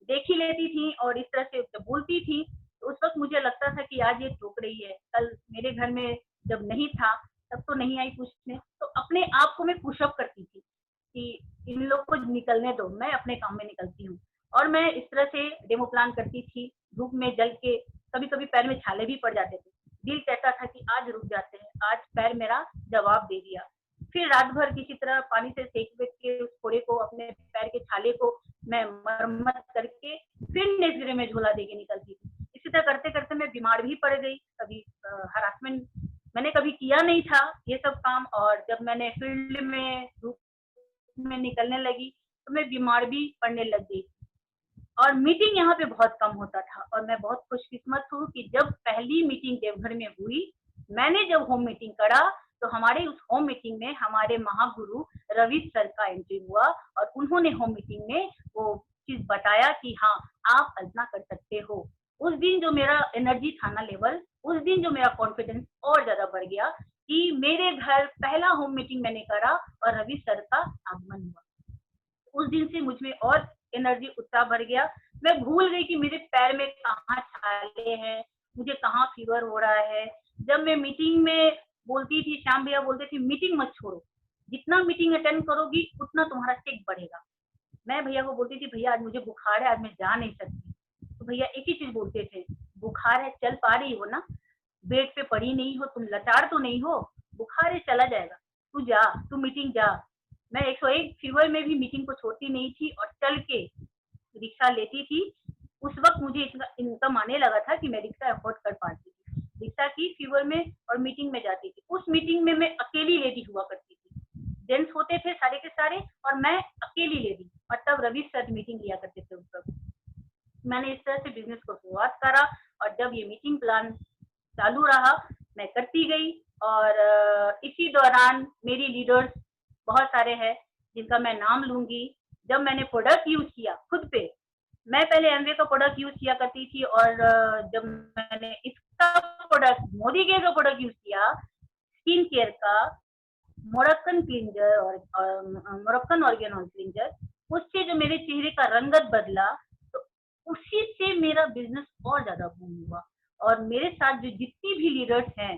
देख ही लेती थी और इस तरह से जब बोलती थी तो उस वक्त मुझे लगता था कि आज ये ठोक रही है, कल मेरे घर में जब नहीं था तब तो नहीं आई पूछने। तो अपने आप को मैं पुशअप करती थी कि इन लोग को निकलने दो, मैं अपने काम में निकलती हूँ। और मैं इस तरह से डेमो प्लान करती थी, धूप में जल के, कभी कभी पैर में छाले भी पड़ जाते थे। दिल कहता था कि आज रुक जाते हैं, आज पैर मेरा जवाब दे दिया। फिर रात भर किसी तरह पानी से सेक वेक के उस फोड़े को, अपने पैर के छाले को मैं मरम्मत करके फिर नेक्स्ट डे में झोला देके निकलती थी। इसी तरह करते करते मैं बीमार भी पड़ गई। कभी हरासमेंट मैंने कभी किया नहीं था ये सब काम, और जब मैंने फील्ड में धूप में निकलने लगी तो मैं बीमार भी पड़ने लग गई और मीटिंग यहाँ पे बहुत कम होता था। और मैं बहुत खुशकिस्मत हूँ कि जब पहली मीटिंग देवघर में हुई, मैंने जब होम मीटिंग करा तो हमारे उस होम मीटिंग में हमारे महागुरु रवि सर का एंट्री हुआ और उन्होंने होम मीटिंग में वो चीज बताया कि हाँ आप कल्पना कर सकते हो। उस दिन जो मेरा एनर्जी था ना लेवल, उस दिन जो मेरा कॉन्फिडेंस और ज्यादा बढ़ गया कि मेरे घर पहला होम मीटिंग मैंने करा और रवि सर का आगमन हुआ। उस दिन से मुझ में और एनर्जी उत्साह भर गया। मैं भूल गई कि मेरे पैर में कहाँ छाले हैं, मुझे कहाँ फीवर हो रहा है। जब मैं मीटिंग में बोलती थी, श्याम भैया बोलते थे मीटिंग मत छोड़ो, जितना मीटिंग अटेंड करोगी उतना तुम्हारा चेक बढ़ेगा। मैं भैया को बोलती थी भैया आज मुझे बुखार है, आज मैं जा नहीं सकती। तो भैया एक ही चीज बोलते थे, बुखार है चल पा रही हो ना, बेड पे पड़ी नहीं हो, तुम लाचार तो नहीं हो, बुखार है चला जाएगा, तू जा, तू मीटिंग जा। मैं 101 फीवर में भी मीटिंग को छोड़ती नहीं थी और चल के रिक्शा लेती थी। उस वक्त मुझे इतना इनकम आने लगा था कि मैं रिक्शा अफोर्ड कर पाती थी। रिक्शा की फीवर में और मीटिंग में जाती थी। उस मीटिंग में मैं अकेली लेडी हुआ करती थी, जेंट्स होते थे सारे के सारे और मैं अकेली लेडी, और तब रवि सर मीटिंग लिया करते थे। उस वक्त मैंने इस तरह से बिजनेस को शुरुआत करा और जब ये मीटिंग प्लान चालू रहा मैं करती गई। और इसी दौरान मेरी लीडर्स बहुत सारे हैं जिनका मैं नाम लूंगी। जब मैंने प्रोडक्ट यूज किया खुद पे, मैं पहले एमवे का प्रोडक्ट यूज किया करती थी और जब मैंने इसका प्रोडक्ट मोदी केयर का प्रोडक्ट यूज किया, स्किन केयर का मोरक्कन क्लींजर और मोरक्कन ऑर्गेन ऑयल क्लींजर, उससे जो मेरे चेहरे का रंगत बदला तो उसी से मेरा बिजनेस और ज्यादा बूम हुआ। और मेरे साथ जो जितनी भी लीडर्स हैं,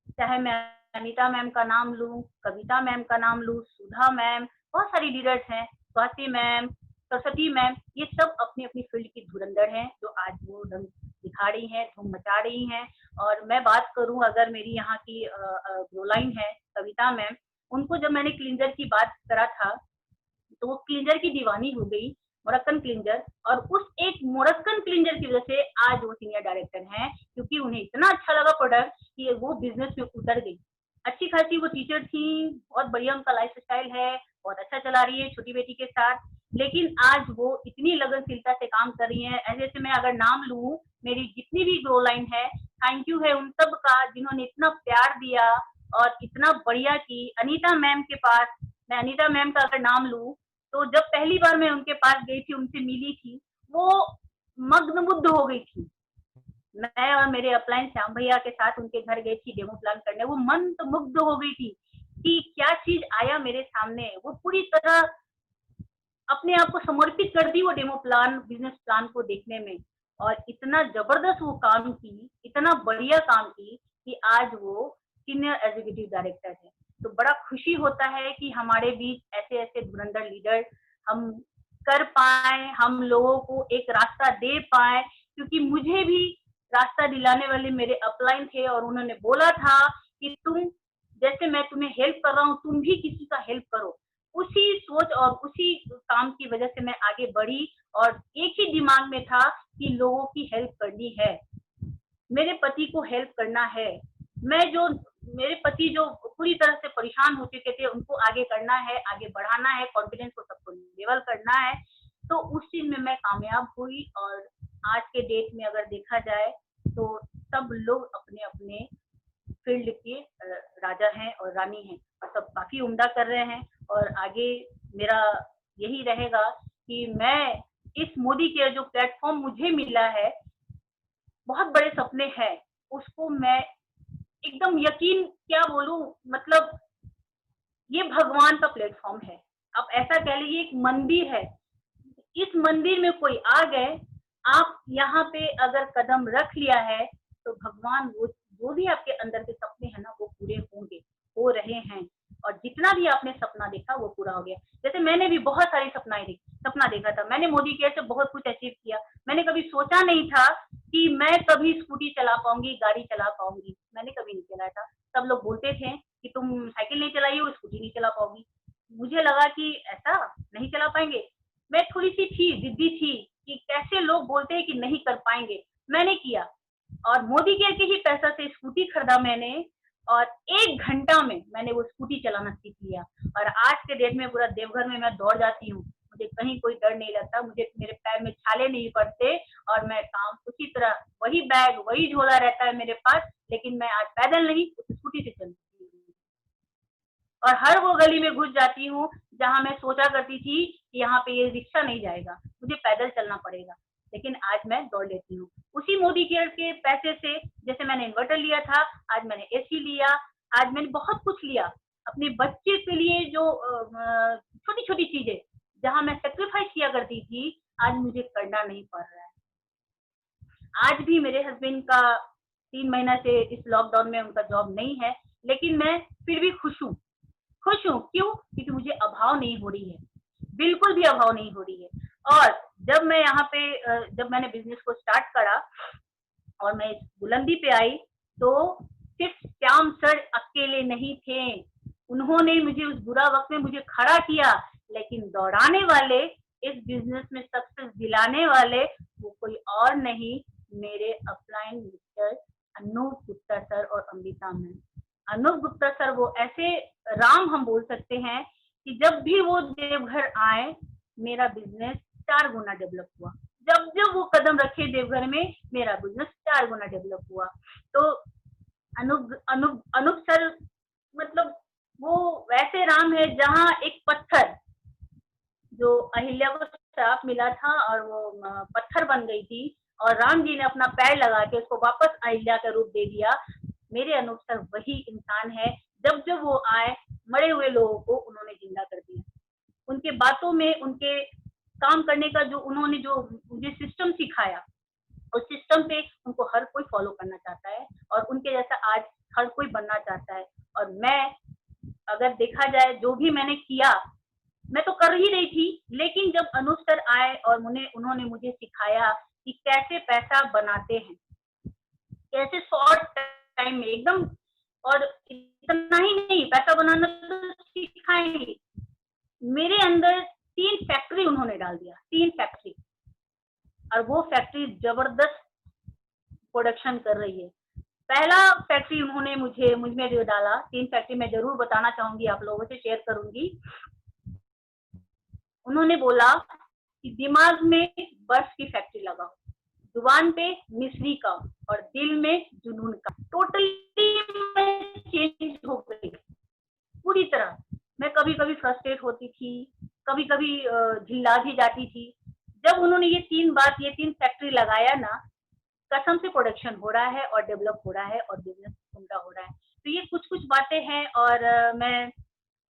चाहे मैं अनीता मैम का नाम लूं, कविता मैम का नाम लूं, सुधा मैम, बहुत सारी लीडर्स हैं, स्वाति मैम, सरस्वती मैम, ये सब अपनी अपनी फील्ड की धुरंधर हैं जो आज वो रंग दिखा रही हैं, धूम मचा रही हैं। और मैं बात करूं अगर मेरी यहाँ की ग्रोलाइन है कविता मैम, उनको जब मैंने क्लींजर की बात करा था तो वो क्लींजर की दीवानी हो गई, मोरक्कन क्लींजर, और उस एक मोरक्कन क्लींजर की वजह से आज वो सीनियर डायरेक्टर हैं, क्योंकि उन्हें इतना अच्छा लगा प्रोडक्ट कि वो बिजनेस में उतर गई। अच्छी खासी वो टीचर थी, बहुत बढ़िया उनका लाइफ स्टाइल है, बहुत अच्छा चला रही है छोटी बेटी के साथ, लेकिन आज वो इतनी लगनशीलता से काम कर रही है। ऐसे ऐसे मैं अगर नाम लूं, मेरी जितनी भी ग्रो लाइन है, थैंक यू है उन सब का जिन्होंने इतना प्यार दिया और इतना बढ़िया की। अनीता मैम के पास, मैं अनीता मैम का अगर नाम लूं तो जब पहली बार मैं उनके पास गई थी, उनसे मिली थी, वो मग्नमुग्ध हो गई थी। मैं और मेरे अपलाइन श्याम भैया के साथ उनके घर गई थी डेमो प्लान करने, वो मंत्रमुग्ध हो गई थी कि क्या चीज आया मेरे सामने। वो पूरी तरह अपने आप को समर्पित कर दी वो डेमो प्लान, बिजनेस प्लान को देखने में, और इतना जबरदस्त वो काम की, इतना बढ़िया काम की कि आज वो सीनियर एग्जीक्यूटिव डायरेक्टर है। तो बड़ा खुशी होता है कि हमारे बीच ऐसे ऐसे धुरंधर लीडर हम कर पाए, हम लोगों को एक रास्ता दे पाए, क्योंकि मुझे भी रास्ता दिलाने वाले मेरे अपलाइन थे और उन्होंने बोला था कि तुम जैसे मैं तुम्हें हेल्प कर रहा हूँ तुम भी किसी का हेल्प करो। उसी सोच और उसी काम की वजह से मैं आगे बढ़ी और एक ही दिमाग में था कि लोगों की हेल्प करनी है, मेरे पति को हेल्प करना है। मेरे पति जो पूरी तरह से परेशान हो चुके थे उनको आगे करना है, आगे बढ़ाना है, कॉन्फिडेंस को सबको लेवल करना है। तो उस चीज में मैं कामयाब हुई और आज के डेट में अगर देखा जाए तो सब लोग अपने अपने फील्ड के राजा हैं और रानी हैं और सब काफी उम्दा कर रहे हैं। और आगे मेरा यही रहेगा कि मैं इस मोदी केयर जो प्लेटफॉर्म मुझे मिला है, बहुत बड़े सपने हैं, उसको मैं एकदम यकीन क्या बोलूं, मतलब ये भगवान का प्लेटफॉर्म है। आप ऐसा कह लीजिए एक मंदिर है, इस मंदिर में कोई आ गए, आप यहाँ पे अगर कदम रख लिया है तो भगवान वो जो भी आपके अंदर के सपने हैं ना वो पूरे होंगे, हो रहे हैं। और जितना भी आपने सपना देखा वो पूरा हो गया। जैसे मैंने भी बहुत सारी सपना देखा था, मैंने मोदी केयर से बहुत कुछ अचीव किया। मैंने कभी सोचा नहीं था कि मैं कभी स्कूटी चला पाऊंगी, गाड़ी चला पाऊंगी, मैंने कभी नहीं चलाया था। सब लोग बोलते थे कि तुम साइकिल नहीं चलाई हो, स्कूटी नहीं चला पाओगी। मुझे लगा कि ऐसा नहीं चला पाएंगे। मैं थोड़ी सी थी, जिद्दी थी कि कैसे लोग बोलते हैं कि नहीं कर पाएंगे, मैंने किया और मोदी केयर के ही पैसा से स्कूटी खरीदा मैंने और 1 घंटा में मैंने वो स्कूटी चलाना सीख लिया। और आज के डेट में पूरा देवघर में मैं दौड़ जाती हूँ, मुझे कहीं कोई डर नहीं लगता, मुझे मेरे पैर में छाले नहीं पड़ते और मैं काम उसी तरह, वही बैग वही झोला रहता है मेरे पास, लेकिन मैं आज पैदल नहीं उस स्कूटी से चलती हूँ। और हर वो गली में घुस जाती हूँ जहाँ मैं सोचा करती थी कि यहाँ पे ये रिक्शा नहीं जाएगा, मुझे पैदल चलना पड़ेगा, लेकिन आज मैं दौड़ लेती हूँ। उसी मोदी केयर के पैसे से, जैसे मैंने इन्वर्टर लिया था, आज मैंने एसी लिया, आज मैंने बहुत कुछ लिया अपने बच्चे के लिए। जो छोटी छोटी चीजें जहाँ मैं सेक्रीफाइस किया करती थी, आज मुझे करना नहीं पड़ रहा है। आज भी मेरे हस्बैंड का 3 महीना से इस लॉकडाउन में उनका जॉब नहीं है, लेकिन मैं फिर भी खुश हूँ। क्यों? क्योंकि मुझे अभाव नहीं हो रही है, बिल्कुल भी अभाव नहीं हो रही है। और जब मैं यहाँ पे जब मैंने बिजनेस को स्टार्ट करा और मैं इस बुलंदी पे आई, तो सिर्फ श्याम सर अकेले नहीं थे, उन्होंने मुझे उस बुरा वक्त में मुझे खड़ा किया, लेकिन दौड़ाने वाले, इस बिजनेस में सक्सेस दिलाने वाले वो कोई और नहीं, मेरे upline mister Anoop Gupta sir और अमृता मैम। अनूप गुप्ता सर वो ऐसे राम हम बोल सकते हैं कि जब भी वो देवघर आए, मेरा बिजनेस 4 गुना डेवलप हुआ। जब जब वो कदम रखे देवघर में, मेरा बिजनेस 4 गुना डेवलप हुआ। तो अनूप सर मतलब वो वैसे राम है जहाँ एक पत्थर, जो अहिल्या को श्राप मिला था और वो पत्थर बन गई थी, और राम जी ने अपना पैर लगा के उसको वापस अहिल्या का रूप दे दिया। मेरे अनूप सर वही इंसान है, जब जब वो आए, मरे हुए लोगों को उन्होंने जिंदा कर दिया। उनके बातों में, उनके काम करने का जो उन्होंने जो मुझे सिस्टम सिखाया, उस सिस्टम पे उनको हर कोई फॉलो करना चाहता है, और उनके जैसा आज हर कोई बनना चाहता है। और मैं, अगर देखा जाए जो भी मैंने किया, मैं तो कर ही रही थी, लेकिन जब अनूप सर आए और उन्होंने मुझे सिखाया कि कैसे पैसा बनाते हैं, कैसे शॉर्ट टाइम में एकदम, और इतना ही नहीं, पैसा बनाना तो सिखाएंगे, मेरे अंदर 3 फैक्ट्री उन्होंने डाल दिया, 3 फैक्ट्री, और वो फैक्ट्री जबरदस्त प्रोडक्शन कर रही है। पहला फैक्ट्री उन्होंने मुझ में जो डाला, 3 फैक्ट्री मैं जरूर बताना चाहूंगी, आप लोगों से शेयर करूंगी। उन्होंने बोला कि दिमाग में बर्फ की फैक्ट्री लगाओ, जुबान पे मिश्री का, और दिल में जुनून का। टोटली मैं चेंज हो गई पूरी तरह। मैं कभी कभी फ्रस्ट्रेट होती थी, कभी कभी झिल्ला भी जाती थी। जब उन्होंने ये 3 फैक्ट्री लगाया ना, कसम से प्रोडक्शन हो रहा है और डेवलप हो रहा है और बिजनेस उनका हो रहा है। तो ये कुछ बातें हैं, और मैं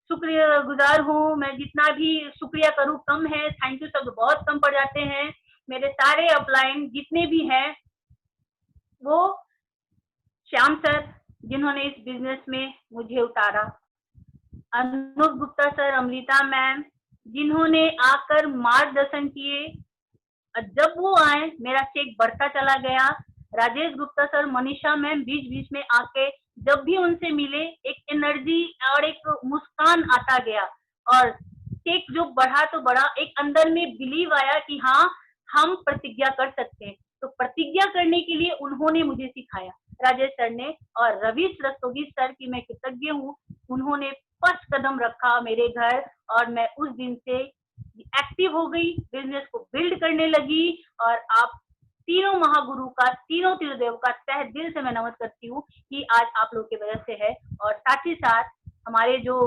शुक्रिया गुजार हूँ। मैं जितना भी शुक्रिया करूँ कम है, थैंक यू शब्द बहुत कम पड़ जाते हैं। मेरे सारे अपलाइन जितने भी हैं, वो श्याम सर जिन्होंने इस बिजनेस में मुझे उतारा, अनूप गुप्ता सर, अमृता मैम जिन्होंने आकर मार्गदर्शन किए, जब वो आए मेरा चेक बढ़ता चला गया। राजेश गुप्ता सर, मनीषा मैम बीच बीच में आके जब भी उनसे मिले, एक एनर्जी और एक मुस्कान आता गया, और चेक जो बढ़ा तो बढ़ा, एक अंदर में बिलीव आया कि हाँ, हम प्रतिज्ञा कर सकते हैं। तो प्रतिज्ञा करने के लिए उन्होंने मुझे सिखाया, राजेश सर ने, और रवि रस्तोगी सर की मैं कृतज्ञ हूँ। उन्होंने फर्स्ट कदम रखा मेरे घर, और मैं उस दिन से एक्टिव हो गई, बिजनेस को बिल्ड करने लगी। और आप तीनों महागुरु का, तीनों त्रिदेव का तहे दिल से मैं नमन करती हूँ कि आज आप लोग की वजह से है। और साथ ही साथ हमारे जो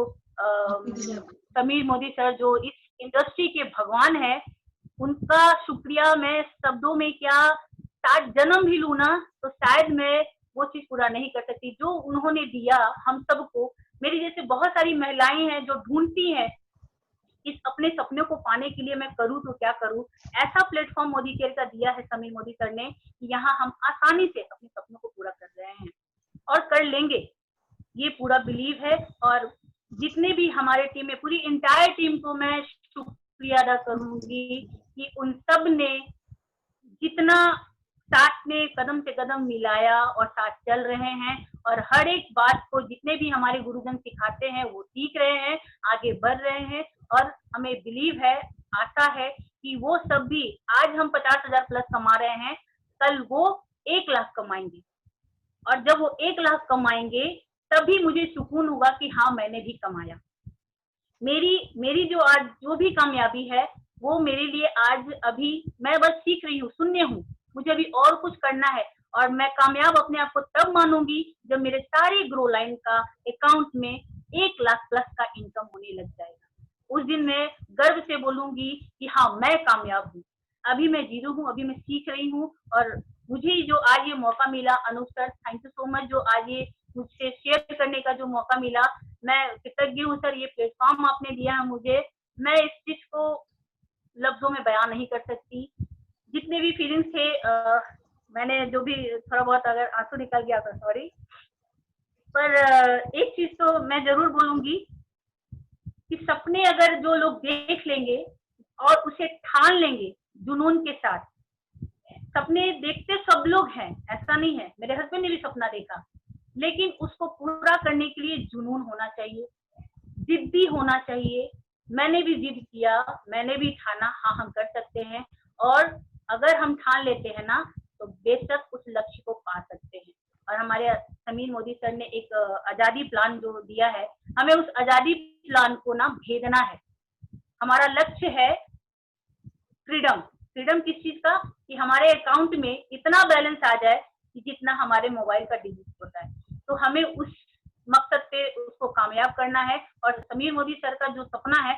समीर मोदी सर, जो इस इंडस्ट्री के भगवान है, उनका शुक्रिया मैं शब्दों में क्या 7 जन्म भी लूँ ना, तो शायद मैं वो चीज पूरा नहीं कर सकती जो उन्होंने दिया हम सबको। मेरी जैसे बहुत सारी महिलाएं हैं जो ढूंढती हैं इस अपने सपने को पाने के लिए, मैं करूँ तो क्या करूँ। ऐसा प्लेटफॉर्म मोदी केयर का दिया है समीर मोदी सर ने, कि यहाँ हम आसानी से अपने सपनों को पूरा कर रहे हैं और कर लेंगे, ये पूरा बिलीव है। और जितने भी हमारे टीम में, पूरी इंटायर टीम को मैं शुक्रिया अदा करूंगी कि उन सब ने जितना साथ में कदम से कदम मिलाया और साथ चल रहे हैं, और हर एक बात को जितने भी हमारे गुरुजन सिखाते हैं वो सीख रहे हैं, आगे बढ़ रहे हैं। और हमें बिलीव है, आशा है कि वो सब भी, आज हम 50,000 प्लस कमा रहे हैं, कल वो 1 लाख कमाएंगे, और जब वो 1 लाख कमाएंगे तभी मुझे सुकून होगा कि हाँ, मैंने भी कमाया। मेरी जो आज जो भी कामयाबी है, वो मेरे लिए आज अभी मैं बस सीख रही हूँ, शून्य हूँ, मुझे अभी और कुछ करना है। और मैं कामयाब अपने आप को तब मानूंगी जब मेरे सारे ग्रो लाइन का अकाउंट में 1 लाख प्लस का इनकम होने लग जाएगा। उस दिन मैं गर्व से बोलूंगी कि हाँ मैं कामयाब हूँ। अभी मैं जीरो हूँ, अभी मैं सीख रही हूँ, और मुझे जो आज ये मौका मिला, Anoop sir thank you so much, जो आज ये मुझसे शेयर करने का जो मौका मिला, मैं कृतज्ञ हूँ सर। ये प्लेटफॉर्म आपने दिया है मुझे, मैं इस चीज को लफ्जों में बयान नहीं कर सकती। जितने भी फीलिंग्स थे, मैंने जो भी थोड़ा बहुत अगर आंसू निकल गया तो सॉरी, पर एक चीज तो मैं जरूर बोलूंगी कि सपने अगर जो लोग देख लेंगे और उसे ठान लेंगे जुनून के साथ, सपने देखते सब लोग हैं, ऐसा नहीं है, मेरे हस्बैंड ने भी सपना देखा, लेकिन उसको पूरा करने के लिए जुनून होना चाहिए, जिद्दी होना चाहिए। मैंने भी जिद किया, मैंने भी ठाना, हाँ हम कर सकते हैं, और अगर हम ठान लेते हैं ना तो बेशक उस लक्ष्य को पा सकते हैं। और हमारे समीर मोदी सर ने एक आजादी प्लान जो दिया है, हमें उस आजादी प्लान को ना भेदना है। हमारा लक्ष्य है फ्रीडम। फ्रीडम किस चीज का? कि हमारे अकाउंट में इतना बैलेंस आ जाए कि जितना हमारे मोबाइल का डिजिट होता है। तो हमें उस मकसद पे उसको कामयाब करना है, और समीर मोदी सर का जो सपना है